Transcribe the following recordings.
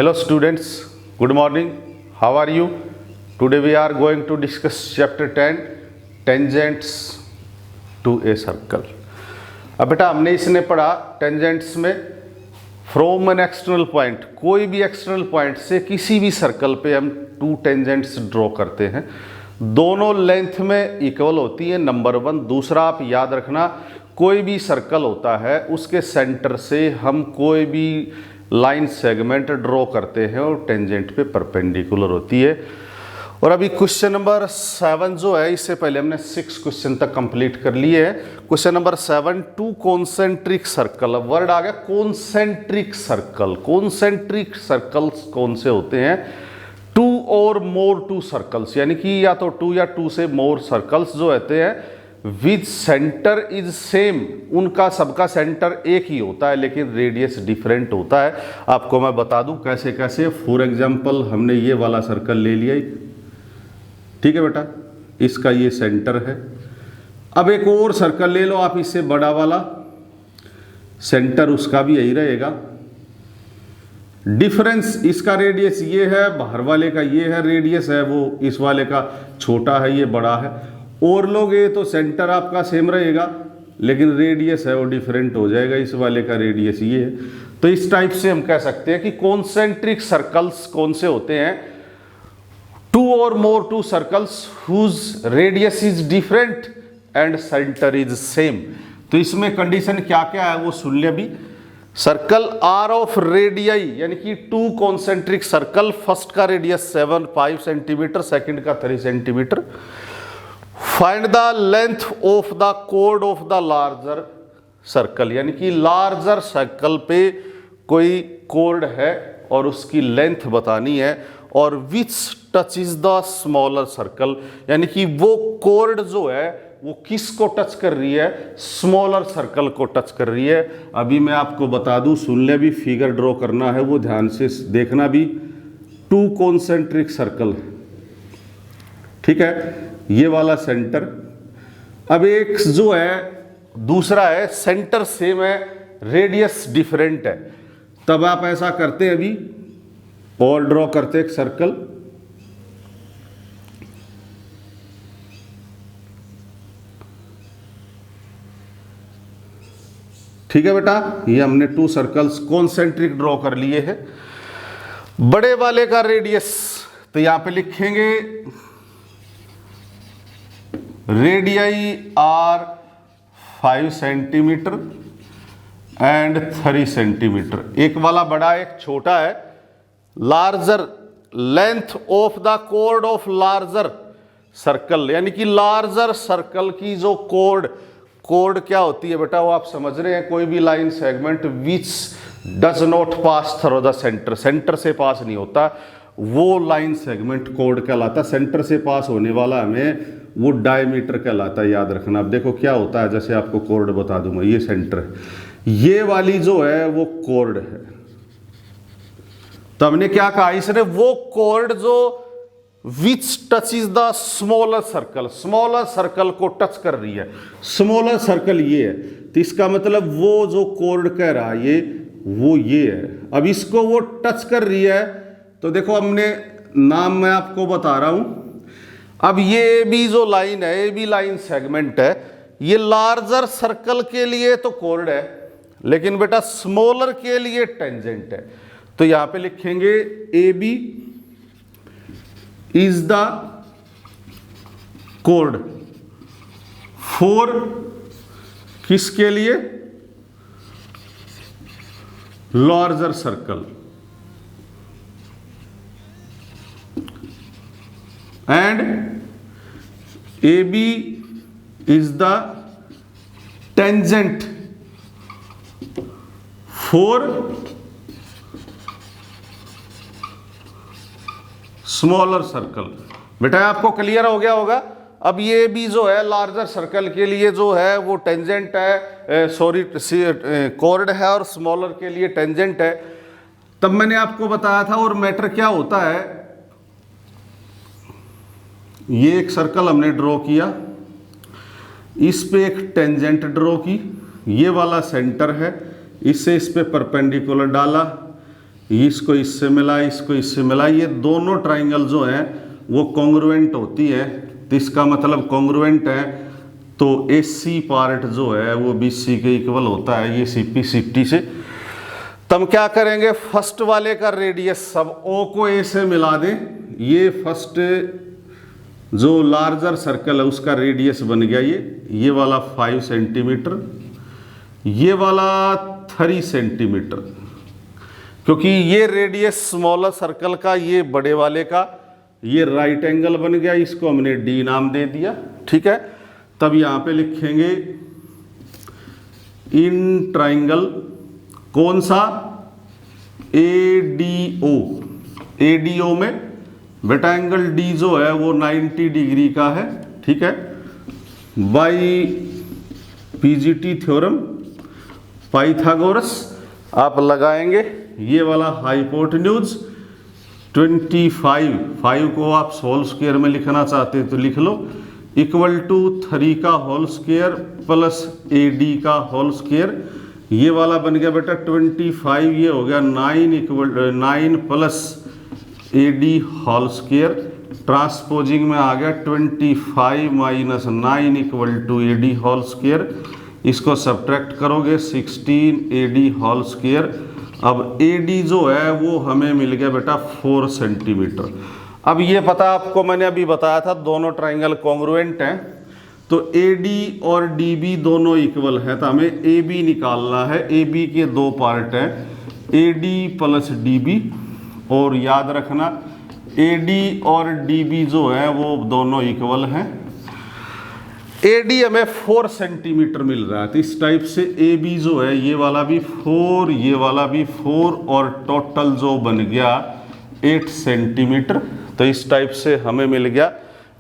Hello students, good morning. How are you? Today we are going to discuss chapter 10 tangents to a circle. अब बेटा हमने इसने पढ़ा tangents में from an external point, कोई भी एक्सटर्नल पॉइंट से किसी भी सर्कल पे हम टू टेंजेंट्स ड्रॉ करते हैं, दोनों लेंथ में इक्वल होती है, नंबर वन। दूसरा आप याद रखना, कोई भी सर्कल होता है उसके सेंटर से हम कोई भी लाइन सेगमेंट ड्रॉ करते हैं और टेंजेंट पे परपेंडिकुलर होती है। और अभी क्वेश्चन नंबर 7 जो है, इससे पहले हमने 6 क्वेश्चन तक कंप्लीट कर लिए हैं। Question number 7, to concentric circle. अब वर्ड आ गया कॉन्सेंट्रिक सर्कल। कॉन्सेंट्रिक सर्कल्स कौन से होते हैं? टू और मोर टू सर्कल्स, यानी कि या तो टू या टू से मोर सर्कल्स जो होते हैं विद सेंटर इज सेम, उनका सबका सेंटर एक ही होता है लेकिन रेडियस डिफरेंट होता है। आपको मैं बता दूं कैसे कैसे। फॉर एग्जांपल हमने ये वाला सर्कल ले लिया, ठीक है बेटा, इसका ये सेंटर है। अब एक और सर्कल ले लो आप, इससे बड़ा वाला, सेंटर उसका भी यही रहेगा। डिफरेंस, इसका रेडियस ये है, बाहर वाले का ये है रेडियस है, वो इस वाले का छोटा है, ये बड़ा है। और लोग ये तो सेंटर आपका सेम रहेगा लेकिन रेडियस है वो डिफरेंट हो जाएगा, इस वाले का रेडियस ये है। तो इस टाइप से हम कह सकते हैं कि कॉन्सेंट्रिक सर्कल्स कौन से होते हैं? टू और more two circles whose radius is different and centre is same. तो इसमें कंडीशन क्या क्या है वो सुन ले अभी। सर्कल आर ऑफ रेडियाई, यानी कि टू कॉन्सेंट्रिक सर्कल, फर्स्ट का रेडियस 5 सेंटीमीटर, सेकंड का 3 centimetre. Find the length of the कोड ऑफ द लार्जर सर्कल, यानी कि लार्जर सर्कल पे कोई कोड है और उसकी लेंथ बतानी है। और विच touch is the smaller circle, यानी कि वो कोड जो है वो किसको टच कर रही है? स्मॉलर सर्कल को टच कर रही है। अभी मैं आपको बता दूं, सुन ले भी, फिगर ड्रॉ करना है वो ध्यान से देखना भी। टू कॉन्सेंट्रिक सर्कल, ठीक है, ये वाला सेंटर। अब एक जो है दूसरा है सेंटर सेम है, रेडियस डिफरेंट है। तब आप ऐसा करते हैं, अभी और ड्रॉ करते एक सर्कल। ठीक है बेटा, ये हमने टू सर्कल्स कॉन्सेंट्रिक ड्रॉ कर लिए हैं। बड़े वाले का रेडियस तो यहां पे लिखेंगे radii are 5 centimetre and 3 centimetre. एक वाला बड़ा एक छोटा है। लार्जर, लेंथ ऑफ द कोड ऑफ लार्जर सर्कल, यानी कि लार्जर सर्कल की जो कोड क्या होती है बेटा, वो आप समझ रहे हैं। कोई भी line segment which does not pass through the centre, centre से पास नहीं होता, वो लाइन सेगमेंट कोड कहलाता। सेंटर से पास होने वाला हमें वो डायमीटर कहलाता है, याद रखना। अब देखो क्या होता है, जैसे आपको कोड बता दूंगा, ये सेंटर है, ये वाली जो है वो कोड है। तो हमने क्या कहा, इसने वो कोड जो विच touch is the smaller circle, smaller circle को टच कर रही है। स्मॉलर सर्कल ये है, तो इसका मतलब वो जो कोड कह रहा है वो ये है। अब इसको वो टच कर रही है, तो देखो हमने नाम मैं आपको बता रहा हूं। अब ये भी जो लाइन है, ये भी लाइन सेगमेंट है, ये लार्जर सर्कल के लिए तो कोड है लेकिन बेटा स्मॉलर के लिए टेंजेंट है। तो यहां पे लिखेंगे ए बी इज द कोड फॉर किसके लिए? Larger circle. And AB is the tangent for smaller circle। बेटा आपको क्लियर हो गया होगा। अब ये भी जो है लार्जर सर्कल के लिए जो है वो टेंजेंट है, सॉरी कोड है, और स्मॉलर के लिए टेंजेंट है। तब मैंने आपको बताया था। और मैटर क्या होता है, ये एक सर्कल हमने ड्रॉ किया, इस पे एक टेंजेंट ड्रॉ की, ये वाला सेंटर है, इससे इस पे परपेंडिकुलर डाला, इसको इससे मिला, इसको इससे मिला, ये दोनों ट्राइंगल जो हैं वो कॉन्ग्रुएंट होती है। तो इसका मतलब कॉन्ग्रुएंट है तो AC पार्ट जो है वो BC के इक्वल होता है, ये CP CT से। तब क्या करेंगे, फर्स्ट वाले का रेडियस सब O को A से मिला दें। ये फर्स्ट जो लार्जर सर्कल है उसका रेडियस बन गया ये वाला 5 सेंटीमीटर, ये वाला 3 सेंटीमीटर, क्योंकि ये रेडियस स्मॉलर सर्कल का, ये बड़े वाले का, ये राइट एंगल बन गया, इसको हमने D नाम दे दिया। ठीक है, तब यहां पे लिखेंगे इन ट्राइंगल कौन सा, ADO। ADO में बेटा एंगल D जो है वो 90 डिग्री का है। ठीक है, बाई PGT थ्योरम, पाइथागोरस आप लगाएंगे। ये वाला हाइपोटेन्यूज 25, 5 को आप होल स्क्वायर में लिखना चाहते हैं तो लिख लो, इक्वल टू 3 का होल स्क्वायर प्लस AD का होल स्क्वायर। ये वाला बन गया बेटा 25, ये हो गया 9 plus AD whole square, transposing में आ गया 25 minus 9 equal to AD whole square. इसको सब्ट्रैक्ट करोगे 16 AD होल स्क्वायर। अब AD जो है वो हमें मिल गया बेटा 4 सेंटीमीटर। अब ये पता आपको मैंने अभी बताया था दोनों ट्राइंगल कॉन्ग्रुएंट हैं, तो AD और DB दोनों इक्वल है, तो हमें AB निकालना है। AB के दो पार्ट हैं, AD प्लस DB, और याद रखना AD और DB जो है वो दोनों इक्वल हैं। AD हमें 4 सेंटीमीटर मिल रहा है, तो इस टाइप से AB जो है ये वाला भी 4, ये वाला भी 4, और टोटल जो बन गया 8 सेंटीमीटर। तो इस टाइप से हमें मिल गया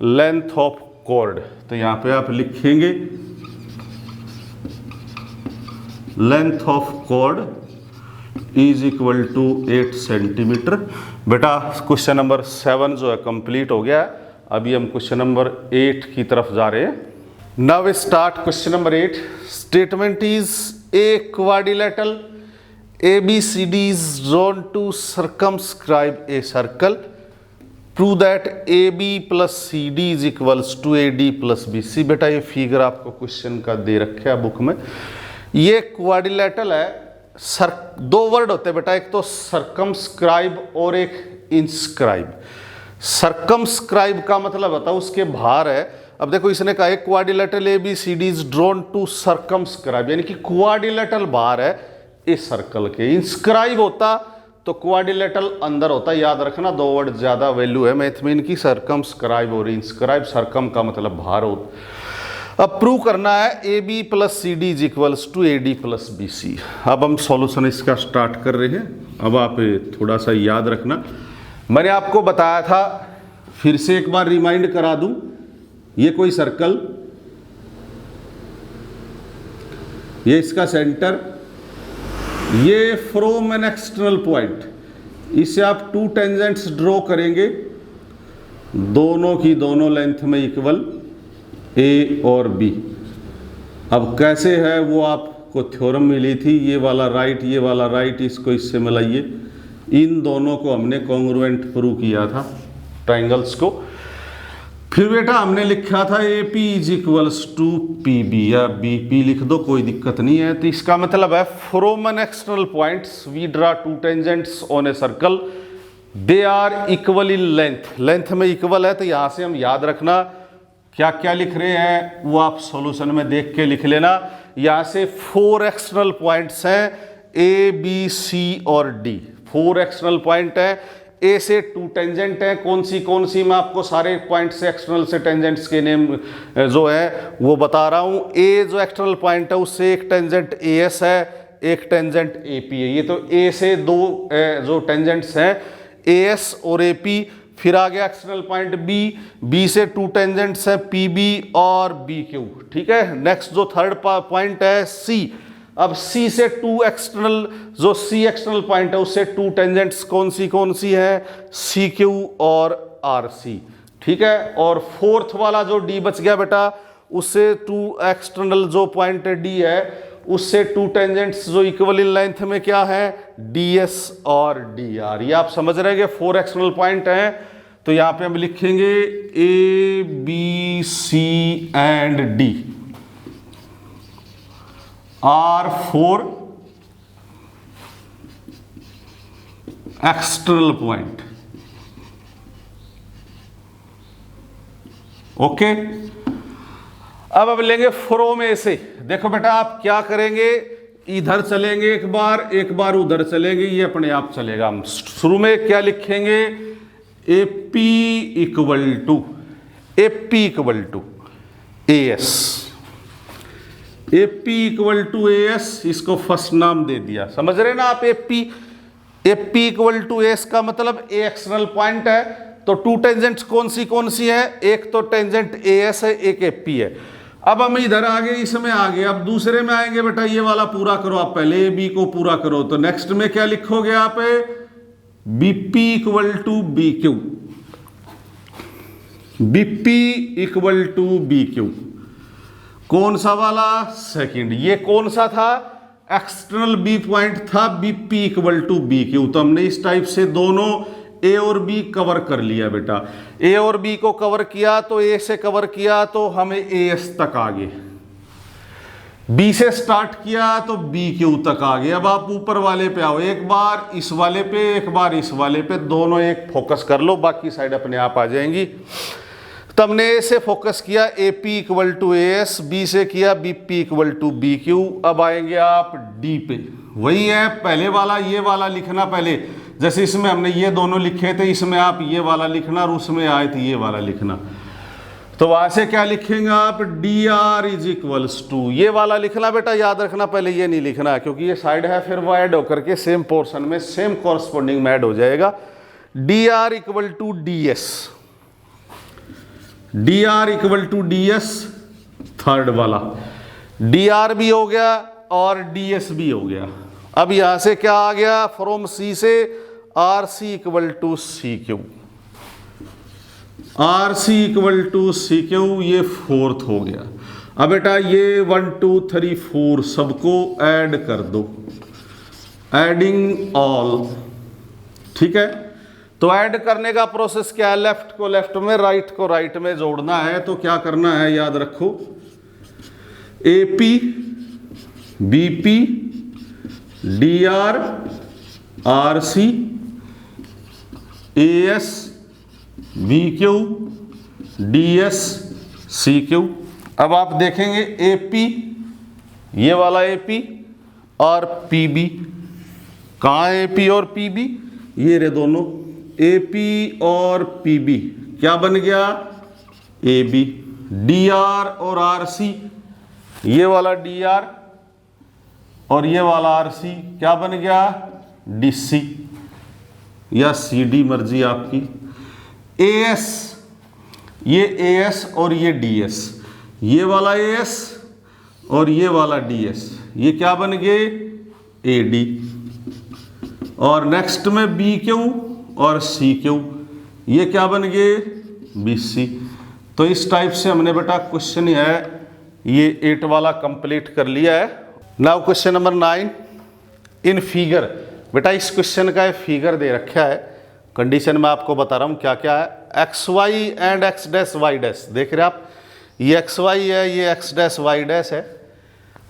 लेंथ ऑफ कॉर्ड। तो यहाँ पे आप लिखेंगे length of chord is equal to 8 centimetre. बेटा क्वेश्चन नंबर 7 जो है कंप्लीट हो गया। अभी हम क्वेश्चन नंबर 8 की तरफ जा रहे हैं। Now start question number 8। Statement is a quadrilateral ABCD is drawn to circumscribe a circle. Prove that AB plus CD is equals to AD plus BC। बेटा ये फिगर आपको क्वेश्चन का दे रखे है बुक में। ये क्वाड्रिलेटरल है, दो वर्ड होते हैं बेटा, एक तो सर्कमस्क्राइब और एक इंस्क्राइब। सर्कमस्क्राइब का मतलब होता है उसके बाहर है। अब देखो इसने कहा है quadrilateral ABCD is drawn to circumscribe, यानी कि क्वाड्रिलेटरल बाहर है इस सर्कल के। इंस्क्राइब होता तो क्वाड्रिलेटरल अंदर होता। याद रखना दो वर्ड ज्यादा वैल्यू है मैथ में इनकी, सर्कमस्क्राइब और इंस्क्राइब। सर्कम का मतलब बाहर होता। अब प्रूव करना है AB plus CD is equals to AD plus BC। अब हम सॉल्यूशन इसका स्टार्ट कर रहे हैं। अब आप थोड़ा सा याद रखना, मैंने आपको बताया था, फिर से एक बार रिमाइंड करा दूं, ये कोई सर्कल, ये इसका सेंटर, ये फ्रॉम एन एक्सटर्नल पॉइंट, इससे आप 2 टेंजेंट्स ड्रॉ करेंगे, दोनों की दोनों लेंथ में इक्वल A और B। अब कैसे है वो आपको थ्योरम मिली थी, ये वाला राइट, ये वाला राइट, इसको इससे मिलाइए। इन दोनों को हमने कॉन्ग्रुएंट प्रूव किया था ट्राइंगल्स को। फिर बेटा हमने लिखा था AP is equals to PB, या BP लिख दो, कोई दिक्कत नहीं है। तो इसका मतलब है from an external points we draw 2 tangents on a circle, they are equal in length, length में इक्वल है। तो यहां से हम याद रखना क्या क्या लिख रहे हैं वो आप सॉल्यूशन में देख के लिख लेना। यहां से 4 एक्सटर्नल पॉइंट्स हैं A B C और D, 4 एक्सटर्नल पॉइंट है। A से 2 टेंजेंट है, कौन सी मैं आपको सारे पॉइंट से एक्सटर्नल से टेंजेंट्स के नेम जो है वो बता रहा हूं। A जो एक्सटर्नल पॉइंट है उससे एक टेंजेंट AS है, एक टेंजेंट AP है। ये तो A से 2 जो टेंजेंट्स हैं AS और AP। फिर आ गया एक्सटर्नल पॉइंट B से 2 टेंजेंट्स हैं PB और BQ। ठीक है, नेक्स्ट जो थर्ड पॉइंट है C। अब C से 2 एक्सटर्नल, जो C एक्सटर्नल पॉइंट है उससे 2 टेंजेंट्स कौन सी है, CQ और RC। ठीक है, और फोर्थ वाला जो D बच गया बेटा, उससे 2 एक्सटर्नल जो पॉइंट D है उससे 2 टेंजेंट्स जो इक्वल इन लेंथ में क्या है, ds और dr। ये आप समझ रहे हैं कि 4 एक्सटर्नल पॉइंट हैं, तो यहां पे हम लिखेंगे a b c and d are 4 external point. Okay, अब लेंगे फ्रॉम ए से। देखो बेटा आप क्या करेंगे, इधर चलेंगे एक बार उधर चलेंगे, ये अपने आप चलेगा। हम शुरू में क्या लिखेंगे, AP equal to AS, AP equal to AS, इसको फर्स्ट नाम दे दिया। समझ रहे ना आप, AP इक्वल टू AS का मतलब A एक्सटर्नल पॉइंट है, तो टू टेंजेंट्स कौन सी है, एक तो टेंजेंट AS है, एक AP है। अब हम इधर आगे, इसमें आगे, अब दूसरे में आएंगे बेटा, ये वाला पूरा करो आप, पहले AB को पूरा करो, तो नेक्स्ट में क्या लिखोगे आप, BP equal to BQ, BP equal to BQ। कौन सा वाला, सेकंड। ये कौन सा था, एक्सटर्नल B पॉइंट था, BP इक्वल टू BQ। तो हमने इस टाइप से दोनों A और B कवर कर लिया बेटा। A और B को कवर किया तो A से कवर किया तो हमें AS तक आ गए, B से स्टार्ट किया तो BQ तक आ गए। अब आप ऊपर वाले पे आओ, एक बार इस वाले पे, एक बार इस वाले पे, दोनों एक फोकस कर लो, बाकी साइड अपने आप आ जाएंगी। तो हमने A से फोकस किया AP equal to AS, B से किया BP इक्वल टू BQ। अब आएंगे आप D पे, वही है पहले वाला, ये वाला लिखना पहले, जैसे इसमें हमने ये दोनों लिखे थे, इसमें आप ये वाला लिखना और उसमें आए थे ये वाला लिखना। तो वहां से क्या लिखेंगे आप, dr इज इक्वल्स टू, ये वाला लिखना बेटा, याद रखना, पहले ये नहीं लिखना क्योंकि ये साइड है, फिर वो ऐड होकर के सेम पोर्शन में सेम कॉरस्पॉन्डिंग में ऐड हो जाएगा। dr equal to ds, dr equal to ds, third वाला dr भी हो गया और ds भी हो गया। अब यहां से क्या आ गया, फ्रॉम C से RC equal to CQ, RC equal to CQ, ये फोर्थ हो गया। अब बेटा ये 1 2 3 4 सबको ऐड कर दो, एडिंग ऑल, ठीक है। तो ऐड करने का प्रोसेस क्या है, लेफ्ट को लेफ्ट में, राइट को राइट में जोड़ना है। तो क्या करना है, याद रखो, AP BP DR RC AS BQ DS CQ। अब आप देखेंगे AP, ये वाला AP और PB, कहाँ है AP और PB, ये रे दोनों, AP और PB क्या बन गया, AB। DR और RC, ये वाला DR और ये वाला RC क्या बन गया, DC या CD, मर्जी आपकी। AS, ये AS और ये DS, ये वाला AS और ये वाला DS, ये क्या बन गए, AD। और नेक्स्ट में BQ और CQ, ये क्या बन गए, BC। तो इस टाइप से हमने बेटा क्वेश्चन है ये 8 वाला कंप्लीट कर लिया है। Now question number 9 in figure. बेटा इस क्वेश्चन का फिगर दे रखा है, कंडीशन में आपको बता रहा हूं क्या क्या है। X y and x dash y dash, देख रहे आप, ये एक्स वाई है, ये एक्स डैश वाई डैश है,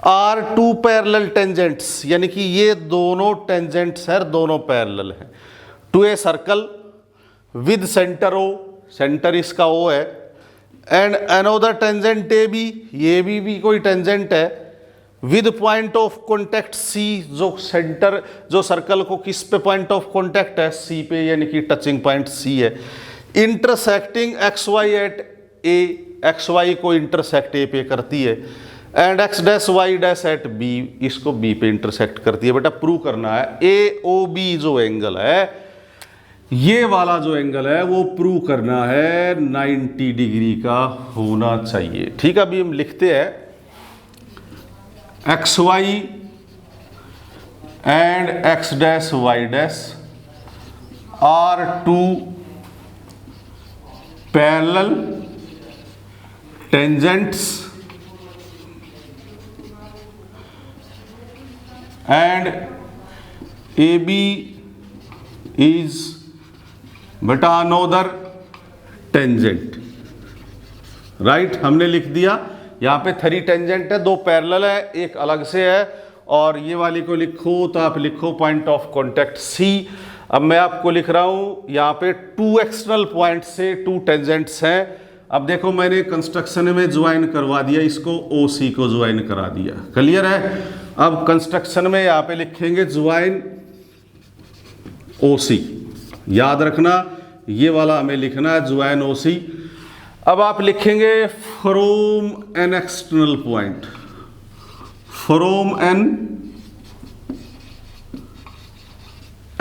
आर टू पैरेलल टेंजेंट्स, यानी कि ये दोनों टेंजेंट्स है, दोनों पैरेलल हैं, to a circle with centre O, centre इसका ओ है, and another tangent A B, ये भी कोई टेंजेंट है, with point of contact C, जो सेंटर, जो सर्कल को किस पे पॉइंट ऑफ कॉन्टैक्ट है, सी पे, यानी कि टचिंग पॉइंट सी है, intersecting x y at A, x y को इंटरसेक्ट ए पे करती है, and x dash y dash at B, इसको बी पे इंटरसेक्ट करती है। बेटा प्रूव करना है ए ओ बी जो एंगल है, ये वाला जो एंगल है वो प्रूव करना है 90 डिग्री का होना चाहिए। ठीक है, अभी हम लिखते हैं x y and x dash y dash are two parallel tangents and A B is बेटा अनोदर टेंजेंट, राइट। हमने लिख दिया यहाँ पे 3 टेंजेंट है, 2 पैरेलल है, एक अलग से है, और ये वाली को लिखो तो आप लिखो पॉइंट ऑफ कांटेक्ट सी। अब मैं आपको लिख रहा हूं यहाँ पे 2 एक्सटर्नल पॉइंट से 2 टेंजेंट्स हैं। अब देखो मैंने कंस्ट्रक्शन में ज्वाइन करवा दिया, इसको ओ सी को ज्वाइन करा दिया, क्लियर है। अब कंस्ट्रक्शन में यहाँ पे लिखेंगे ज्वाइन ओ सी, याद रखना ये वाला हमें लिखना है ज्वाइन ओ सी। अब आप लिखेंगे from an external point, from an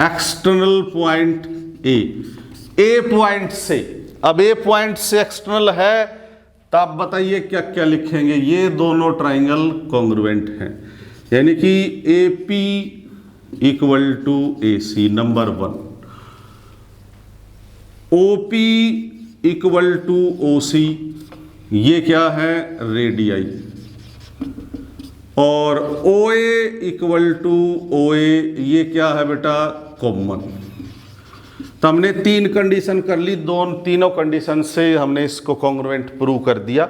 external point A point से। अब ए पॉइंट से एक्सटर्नल है तो आप बताइए क्या क्या लिखेंगे। ये दोनों ट्राइंगल कॉन्ग्रुएंट हैं, यानी कि A P equal to A C number 1, O P equal to O C, ये क्या है रेडियाई, और ओ ए इक्वल टू ओ ए, ये क्या है बेटा कॉमन। तो हमने 3 कंडीशन कर ली, तीनों कंडीशन से हमने इसको कॉन्ग्रुएंट प्रूव कर दिया।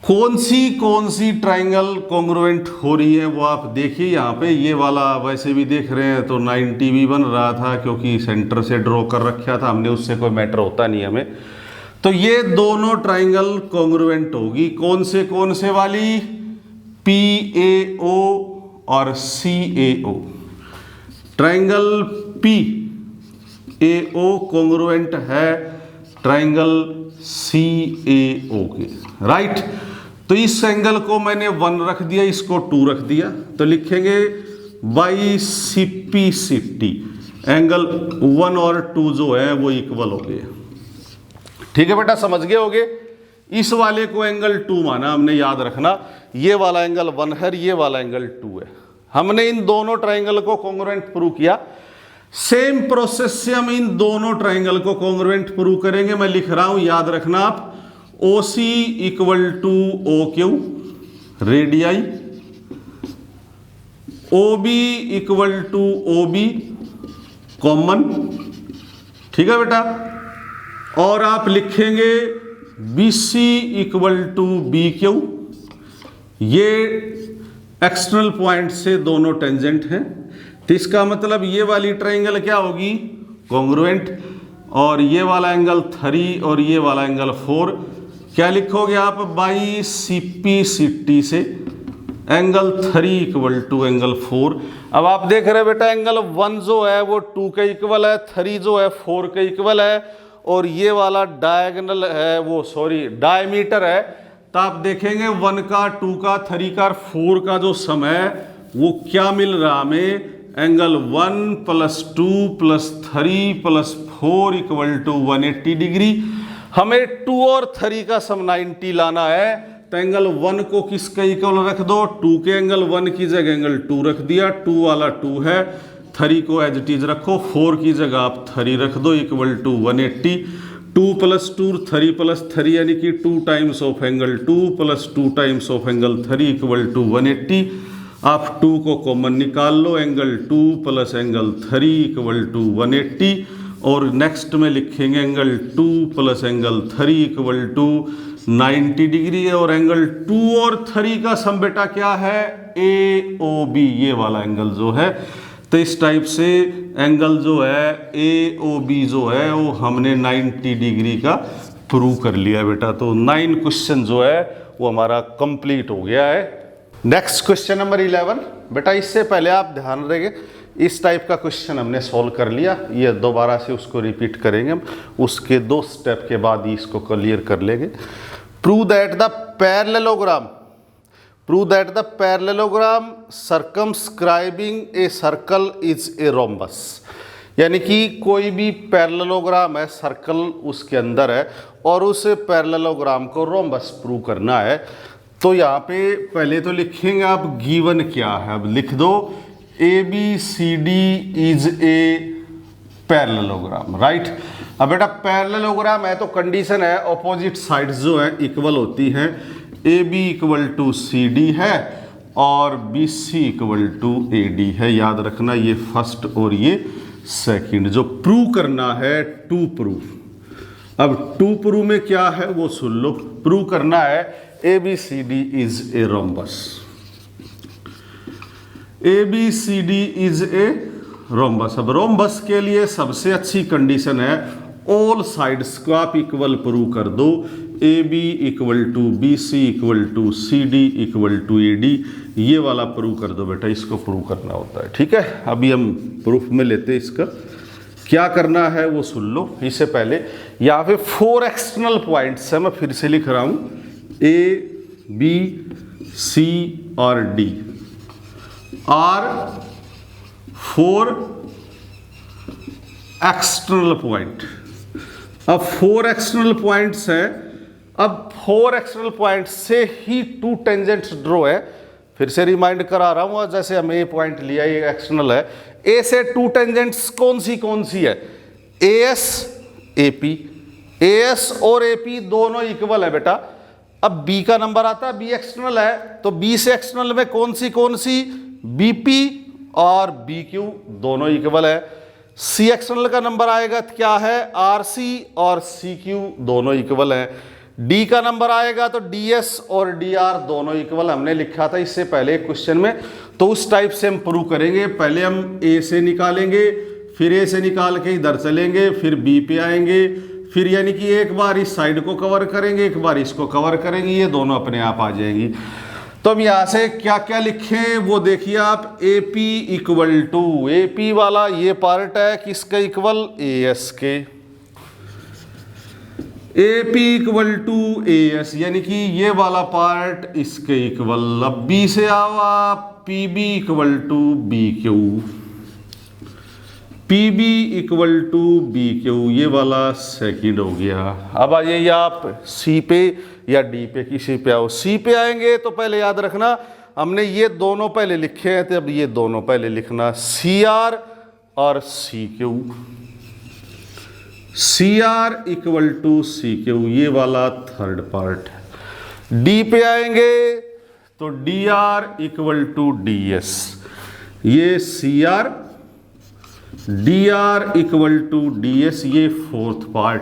कौन सी ट्राइंगल कॉन्ग्रुएंट हो रही है वो आप देखिए। यहाँ पे ये वाला वैसे भी देख रहे हैं तो 90 भी बन रहा था, क्योंकि सेंटर से ड्रॉ कर रखा था हमने, उससे कोई मैटर होता नहीं हमें। तो ये दोनों ट्राइंगल कॉन्ग्रुएंट होगी। कौन से वाली, पी ए ओ और C A O. Triangle P A O congruent है ट्राइंगल सी ए ओ के, राइट। तो इस एंगल को मैंने 1 रख दिया, इसको 2 रख दिया, तो लिखेंगे बाई सिपिसिटी एंगल 1 और 2 जो है वो इक्वल हो गए। ठीक है बेटा, समझ गए होगे। इस वाले को एंगल 2 माना हमने, याद रखना ये वाला एंगल 1 है, ये वाला एंगल 2 है। हमने इन दोनों ट्राइंगल को कॉन्ग्रुएंट प्रूव किया। सेम प्रोसेस से हम इन दोनों ट्राइंगल को कॉन्ग्रुएंट प्रूव करेंगे। मैं लिख रहा हूं, याद रखना आप, O C equal to O Q radii, O B equal to O B common, ठीक है बेटा। और आप लिखेंगे B C equal to B Q, ये एक्सटर्नल पॉइंट से दोनों टेंजेंट हैं। तो इसका मतलब ये वाली ट्राइंगल क्या होगी कॉन्ग्रुएंट, और ये वाला एंगल 3 और ये वाला एंगल 4। क्या लिखोगे आप, बाई सिपिसिटी से एंगल 3 इक्वल टू एंगल 4। अब आप देख रहे हैं बेटा एंगल 1 जो है वो 2 के इक्वल है, 3 जो है 4 के इक्वल है, और ये वाला डायगोनल है वो डायमीटर है। तो आप देखेंगे 1 का, 2 का, 3 का, 4 का जो सम है वो क्या मिल रहा हमें, एंगल 1 + 2 + 3 + 4 इक्वल टू 180 डिग्री। हमें 2 और 3 का सम 90 लाना है, तो एंगल 1 को किसके इक्वल रख दो, 2 के। एंगल 1 की जगह एंगल 2 रख दिया, 2 वाला 2 है, 3 को एज इट इज रखो, 4 की जगह आप 3 रख दो इक्वल टू 180। 2 + 2 3 + 3 यानी कि 2 times of angle 2 + 2 times of angle 3 equal to 180। आप 2 को कॉमन निकाल लो, एंगल 2 + एंगल 3 इक्वल टू 180। और नेक्स्ट में लिखेंगे angle 2 + angle 3 equal to 90 degree. और एंगल 2 और 3 का सम बेटा क्या है, ए ओ बी, ये वाला एंगल जो है। तो इस टाइप से एंगल जो है ए ओ बी जो है वो हमने 90 डिग्री का प्रूव कर लिया बेटा। तो 9 क्वेश्चन जो है वो हमारा कंप्लीट हो गया है। नेक्स्ट क्वेश्चन नंबर 11 बेटा, इससे पहले आप ध्यान रखेंगे इस टाइप का क्वेश्चन हमने सॉल्व कर लिया, ये दोबारा से उसको रिपीट करेंगे हम, उसके 2 स्टेप के बाद ही इसको क्लियर कर लेंगे। Prove that the parallelogram circumscribing a circle is a rhombus. यानी कि कोई भी पैरेललोग्राम है, सर्कल उसके अंदर है, और उस पैरेललोग्राम को रोम्बस प्रूव करना है। तो यहाँ पे पहले तो लिखेंगे आप गिवन क्या है, अब लिख दो ABCD is a parallelogram, right. अब बेटा पैरेललोग्राम है तो कंडीशन है ऑपोजिट साइड्स जो है इक्वल होती हैं। AB इक्वल टू CD है, और BC इक्वल टू AD है। याद रखना ये फर्स्ट और ये सेकंड। जो प्रूव करना है टू प्रूफ। अब टू प्रूफ में क्या है वो सुन लो। प्रूव करना है ABCD is a rhombus. ABCD is a rhombus. अब रोम्बस के लिए सबसे अच्छी कंडीशन है ऑल साइड्स को आप इक्वल प्रूव कर दो। AB equal to BC equal to CD equal to AD, ये वाला प्रूव कर दो बेटा। इसको प्रूव करना होता है, ठीक है। अभी हम प्रूफ में लेते हैं। इसका क्या करना है वो सुन लो। इससे पहले यहाँ पे 4 एक्सटर्नल पॉइंट्स है, मैं फिर से लिख रहा हूँ A, B, C और D आर 4 एक्सटर्नल पॉइंट। अब 4 एक्सटर्नल पॉइंट्स हैं। अब 4 एक्सटर्नल पॉइंट से ही 2 टेंजेंट्स ड्रॉ है। फिर से रिमाइंड करा रहा हूं, जैसे हम ए पॉइंट लिया, ये एक्सटर्नल है। ए से 2 टेंजेंट्स कौन सी है? AS AP। AS और AP दोनों इक्वल है बेटा। अब B का नंबर आता है, B एक्सटर्नल है, तो B से एक्सटर्नल में कौन सी BP और BQ दोनों इक्वल है। C एक्सटर्नल का नंबर आएगा तो क्या है? RC और CQ दोनों इक्वल है। D का नंबर आएगा तो DS और DR दोनों इक्वल हमने लिखा था इससे पहले क्वेश्चन में। तो उस टाइप से हम प्रूव करेंगे। पहले हम A से निकालेंगे, फिर A से निकाल के इधर चलेंगे, फिर B पे आएंगे, फिर यानी कि एक बार इस साइड को कवर करेंगे, एक बार इसको कवर करेंगे, ये दोनों अपने आप आ जाएंगी। तो अब यहां से क्या क्या लिखें वो देखिए आप। AP इक्वल टू, AP वाला ये पार्ट है किसके इक्वल? AS के। AP इक्वल टू AS यानी कि ये वाला पार्ट इसके इक्वल। अब B से आओ आप, PB equal to BQ। PB equal to BQ, ये वाला सेकंड हो गया। अब आइए आप C पे या D पे, किसी पे आओ। C पे आएंगे तो पहले याद रखना हमने ये दोनों पहले लिखे हैं, तो अब ये दोनों पहले लिखना, CR और CQ। CR equal to CQ, ये वाला थर्ड पार्ट है। D पे आएंगे तो DR इक्वल टू DS, ये CR, DR equal to DS, ये फोर्थ पार्ट।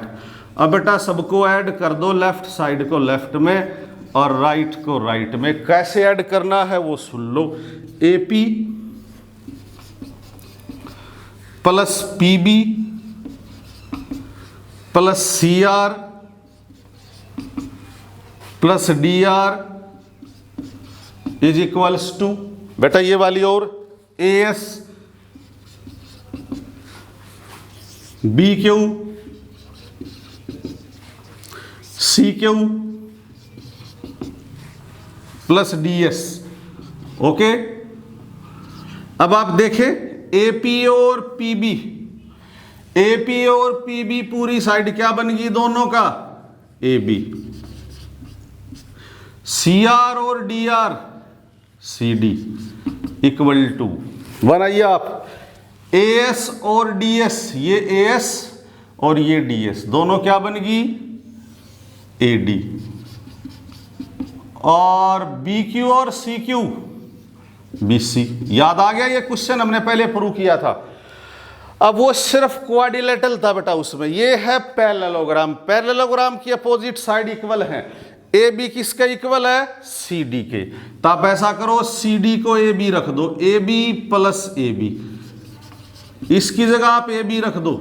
अब बेटा सबको ऐड कर दो, लेफ्ट साइड को लेफ्ट में और राइट को राइट में। कैसे ऐड करना है वो सुन लो। AP plus PB plus CR plus DR is equals to, बेटा ये वाली और AS BQ CQ plus DS। Okay, अब आप देखें AP और PB, AP और PB पूरी साइड क्या बन गई दोनों का? AB। CR और DR CD इक्वल टू, बनाइए आप AS और DS, ये AS और ये DS दोनों क्या बन गई? AD। और BQ और CQ BC। याद आ गया? ये क्वेश्चन हमने पहले प्रूव किया था। अब वो सिर्फ क्वाड्रिलेटरल था बेटा, उसमें ये है पैरेललोग्राम। पैरेललोग्राम की अपोजिट साइड इक्वल है। AB किसके इक्वल है? CD के। तो आप ऐसा करो, CD को AB रख दो, AB प्लस AB, इसकी जगह आप AB रख दो,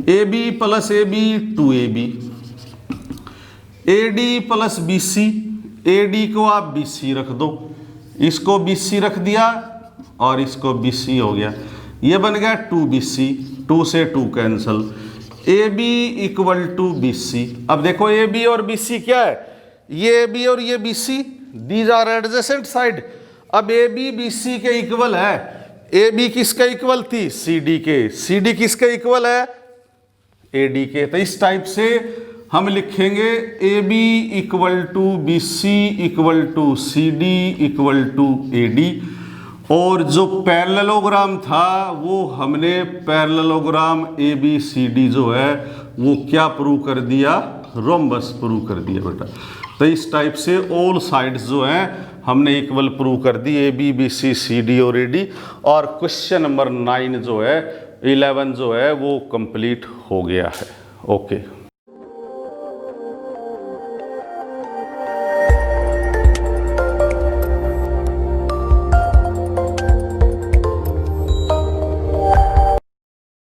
AB plus AB 2AB, AD plus BC, AD को आप BC रख दो, इसको BC रख दिया और इसको BC हो गया, ये बन गया 2BC, 2 से 2 cancel, AB equal to BC। अब देखो AB और BC क्या है? ये AB और ये BC, these are adjacent side. अब AB BC के इक्वल है। AB किसके इक्वल थी? CD के। CD किसके इक्वल है? AD के। तो इस टाइप से हम लिखेंगे AB equal to BC equal to CD equal to AD। और जो पैरेललोग्राम था वो हमने पैरेललोग्राम ABCD जो है वो क्या प्रूव कर दिया? रोम्बस प्रूव कर दिया बेटा। तो इस टाइप से ऑल साइड्स जो हैं हमने इक्वल प्रूव कर दी, A B B C C D और ए डी, और क्वेश्चन नंबर 9 जो है 11 जो है वो कंप्लीट हो गया है। ओके।